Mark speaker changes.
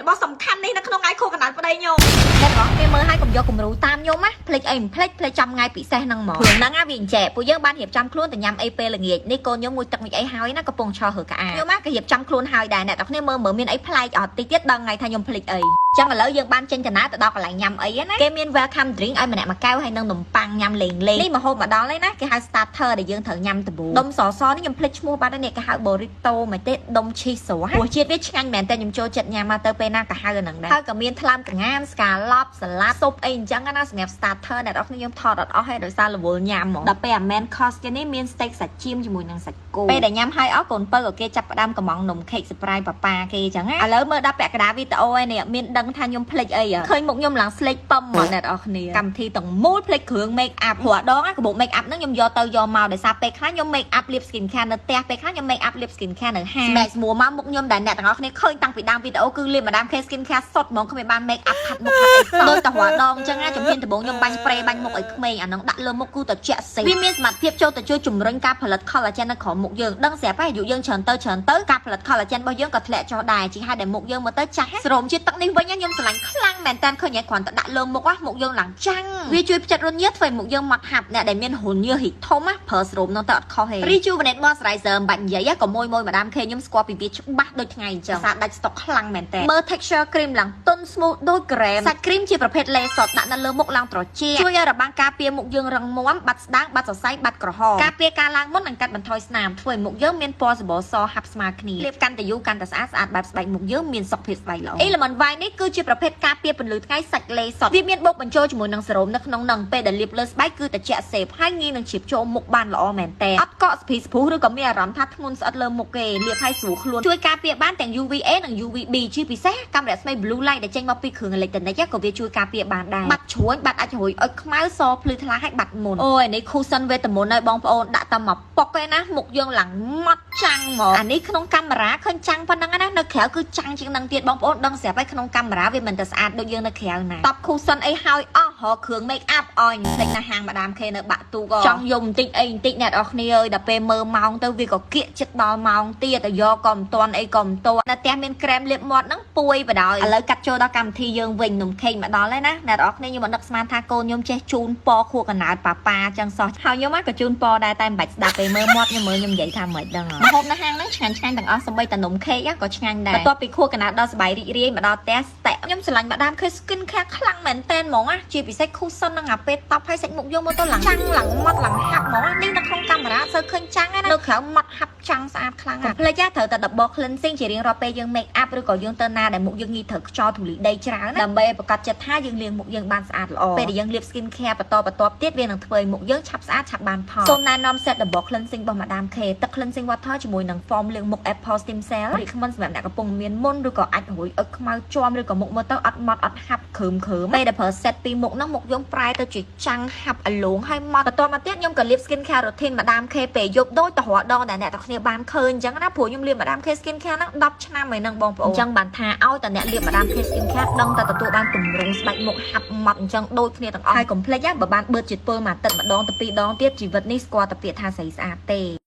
Speaker 1: របស់សំខាន់នេះនៅក្នុងថ្ងៃខួបកណ្ដាលប្តីខ្ញុំតែរបស់គេមើលឲ្យកុំយកគំរូតាមខ្ញុំណាភ្លេចអីមិនភ្លេចចាំថ្ងៃពិសេសហ្នឹងហ្មងព្រោះហ្នឹងវាអញ្ចេះពួកយើងបានរៀបចំខ្លួនទៅញ៉ាំអីពេលល្ងាចនេះកូនខ្ញុំមួយទឹកមួយអីហើយណាកំពុងឈរហើកអាខ្ញុំក៏រៀបចំខ្លួនហើយដែរអ្នកទាំងគ្នាមើលមានអីប្លែកអត់តិចទៀតដល់ថ្ងៃថាខ្ញុំភ្លេចអីចឹងឥឡូវយើងបានចេញដំណើរទៅដល់កន្លែងញ៉ាំអីណាគេមាន welcome drink ឲ្យម្នាក់មួយកែវហើយនឹងនំប៉័ងញ៉ាំលេងនេះមកហូបមកដល់ហើយណាគេហៅ starter ដែលយើងត្រូវញ៉ាំដំបូងដុំសសនេះខ្ញុំភ្លេចឈ្មោះបាត់ហើយនេះគេហៅ burrito មកទេដុំ cheese ស្រស់រសជាតិវាឆ្ងាញ់មែនតែខ្ញុំចូលចិត្តញ៉ាំមកទៅពេលណាក៏ហៅអាហ្នឹងដែរហើយក៏មានថ្លើមកងានស្កាឡប់សាឡាត់ស៊ុបអីអញ្ចឹងណាសម្រាប់ starter អ្នកនរខ្ញុំថតអត់អស់ហើយដោយសាររវល់ញ៉ាំហ្មងដល់ពេលអា main course គេនេះមាន steak សាច់ចៀមជាមួយនឹងសាច់គោពេលដែលញ៉ាំហើយអស់កូនពៅក៏គេចាប់ផ្ដើមកំងនំ cake surprise ប៉ាគេអញ្ចឹងណាឥឡូវមើលដល់ពាក់កណ្ដាលវីដេអូឯនេះមានដឹងថាខ្ញុំភ្លេចអីឃើញមុខខ្ញុំឡើងស្លេកពឹមមកអ្នកនរគ្នាកម្មវិធីទាំងមូលភ្លេចគ្រឿង make up ព្រោះដងកាបូប make up ហ្នឹងខ្ញុំយកទៅយកមកដោយសារពេលខ្លះខ្ញុំ make up lip skin care នៅផ្ទះពេលខ្លះខ្ញុំ make up lip skin care នៅហាង Max មួមកមុខខ្ញុំដែលអ្នកទាំងអស់គ្នាឃើញតាំងពីដើមវីដេអូគឺលាប Madame K skin care សុទ្ធហ្មងគ្មានបាន make up ផាត់មុខផាត់អីសោះដូចតែរដងអញ្ចឹងណាជំនាញដំបូងខ្ញុំបាញ់ spray បាញ់មុខឲ្យក្មេងអាហ្នឹងដាក់លើមុខគូតែជាក់សេវាមានសមត្ថភាពចូលទៅជួយជំរុញការផលិត collagen នៅក្រោមមុខយើងដឹងស្រាប់ហើយអាយុយើងច្រើនទៅការផលិត collagen របស់យើងក៏ធ្លាក់ចុះដែរជាហេតុដែលមុខយើងមើលទៅចាស់ស្រោមជាតិទឹកនេះវិញខ្ញុំស្រឡាញ់ខ្លាំងមែនតើឃើញតែគ្រាន់តែដាក់លើមុខមុខយើងឡើងចាំងវាជួយផ្ចិតរន្ធញើសធ្វើឲ្យមុខយើងម៉ត់ហាប់អ្នកដែលមានរន្ធញើសរីកធំប្រើស្រោមនោះទៅអត់ខុសទេ Rejuvenate Moisturizer មិនបាច់និយាយក៏មួយ Madame K ខ្ញុំស្គាល់ពីវាច្បាស់ដូចថ្ងៃអញ្ចឹងសារដាច់ stock ខ្លាំងមែនតើមើល texture cream ឡើងទន់ smooth ដូចក្រែមសាច់ cream ជាប្រភេទ laser ដាក់នៅលើមុខឡើងត្រជាក់ជួយឲ្យរបាំងការពារមុខយើងរឹងមាំបាត់ស្ដាងបាត់សរសៃបាត់ក្រហមការពារការឡើងមុននិងកាត់បន្ថយស្នាមធ្វើឲ្យមុខយើងមានពណ៌សម្បុរសហាប់ស្មើគ្នាលាបកាន់តែយូរកាន់តែស្អាតបែបស្បែកមុខយើងមានសុខភាពស្បែកល្អ Element White នេះគឺជាប្រភេទការពារពន្លឺថ្ងៃសាច់ laser វាមានបូកបញ្ចូលជាមួយនឹងសេរ៉ូមនៅក្នុងនឹងពេលដែលលាបលើស្បែកគឺត្រជាក់សេបហើយងាយនឹងជ្រាបចូលមុខបានល្អមែនតើអត់កកស្ភីស្ភុះឬក៏មានអារម្មណ៍ថាធ្ងន់ស្អិតលើមុខគេលាបឲ្យស្រួលខ្លួនជួយការពារបានទាំង UVA និង UVB ជាពិសេសកាំរស្មី blue light ដែលចេញមកពីគ្រឿងអេឡិចត្រូនិកក៏វាជួយការពារបានដែរបាត់ជ្រួញបាត់អាចរួយអុចខ្មៅសភ្លឺថ្លាឲ្យបាត់មុនអូយនេះ cushion វេទមន្តឲ្យបងប្អូនដាក់តែមកប៉ុកឯណាមុខយើងឡើងម៉ត់ចាំងហ្មងអានេះក្នុងកាមេរ៉ាឃើញចាំងប៉ុណ្ណឹងណានៅក្រៅគឺចាំងជាងនឹងទៀតបងប្អូនដឹងស្រាប់ហើយក្នុងកាមេរ៉ាវាមិនតែស្អាតដូចយើងនៅក្រៅណាតប cushion អីហើយអស់រកគ្រឿង make up អញភ្លេចណាហាង Madame K នៅបាក់ទូក៏ចង់យកបន្តិចអីបន្តិចអ្នកនរគ្នាអើយដល់ពេលមើលម៉ោងទៅវាក៏គៀកចិត្តដល់ម៉ោងទៀតទៅយកក៏មិនទាន់អីក៏មិនទាន់នៅផ្ទះមានក្រែមលាបមាត់ហ្នឹងពួយបដ ாய் ឥឡូវកាត់ចូលដល់កម្មវិធីយើងវិញនំខេកមកដល់ហើយណាអ្នកនរគ្នាខ្ញុំមិនដឹកស្មានថាកូនខ្ញុំចេះជូនពណ៌ខួរកណ្ដាលប៉ាចឹងសោះហើយខ្ញុំក៏ជូនពណ៌ដែរតែមិនបាច់ស្ដាប់ពេលមើលមាត់ខ្ញុំមើលខ្ញុំនិយាយថាមិនដឹងហ៎ហូបនៅហាងហ្នឹងឆ្ងាញ់ទាំងអស់សម្បីតែនំខេកក៏ឆ្ងាញ់ដែរបន្ទាប់ពីខួរកណ្ដាលដល់សบายរីករាយមកដល់ផ្ទះស្ទាក់ខ្ញុំស្រឡាញ់ Madame K skin care ខ្លាំងមែនតែនហ្មងណាជាពិសេស cushion នឹងអាពេលតប់ហើយសាច់មុខយើងមើលទៅឡើងចាំងឡើងម៉ត់ឡើងហាប់ហ្មងនេះនៅក្នុងកាមេរ៉ាសើឃើញចាំងណានៅក្រៅម៉ត់ហាប់ចាំងស្អាតខ្លាំងណាស់ផ្លេចត្រូវតែ double cleansing ជារៀងរាល់ពេលយើង make up ឬក៏យើងទៅណាដែលមុខយើងងាយត្រូវខ្យល់ធូលីដីច្រើនណាដើម្បីឲ្យប្រកាសចិត្តថាយើងលាងមុខយើងបានស្អាតល្អពេលដែលយើងលាប skin care បន្តទៀតវានឹងធ្វើឲ្យមុខយើងឆាប់ស្អាតឆាប់បានផលសូមណែនាំ set double cleansing របស់ Madame K ទឹក cleansing water ជាមួយនឹង foam លាងមុខ apple stem cell រីកមិនសម្រាប់អ្នកកំពុងមានមុនឬក៏អាចរួយអុចខ្មៅជាំឬក៏មុខមើលទៅអត់ម៉ត់អត់ហាប់គ្រើមពេលដែលប្រើ set ពីមុខហ្នឹងមុខយើងប្រែទៅជាចាំងហាប់អលងហើយមកបន្តមកទៀតខ្ញុំក៏លាប skin care routine Madame K ពេលយប់ដូចតរដងដែលអ្នកទាំងគ្នាបានឃើញអញ្ចឹងណាព្រោះខ្ញុំលាប Madame K skin care ហ្នឹង10ឆ្នាំហើយហ្នឹងបងប្អូនអញ្ចឹងបានថាឲ្យតែអ្នកលាប Madame K skin care ដឹងតែទទួលបានទម្រង់ស្បែកមុខហាប់ម៉ត់អញ្ចឹងដូចគ្នាទាំងអស់ហើយកុំភ្លេចបើបានបឺតជាតិពុលមួយអាទិត្យម្ដងទៅពីរដងទៀតជីវិតនេះស្គាល់តែពាក្យថាស្រីស្អាតទេ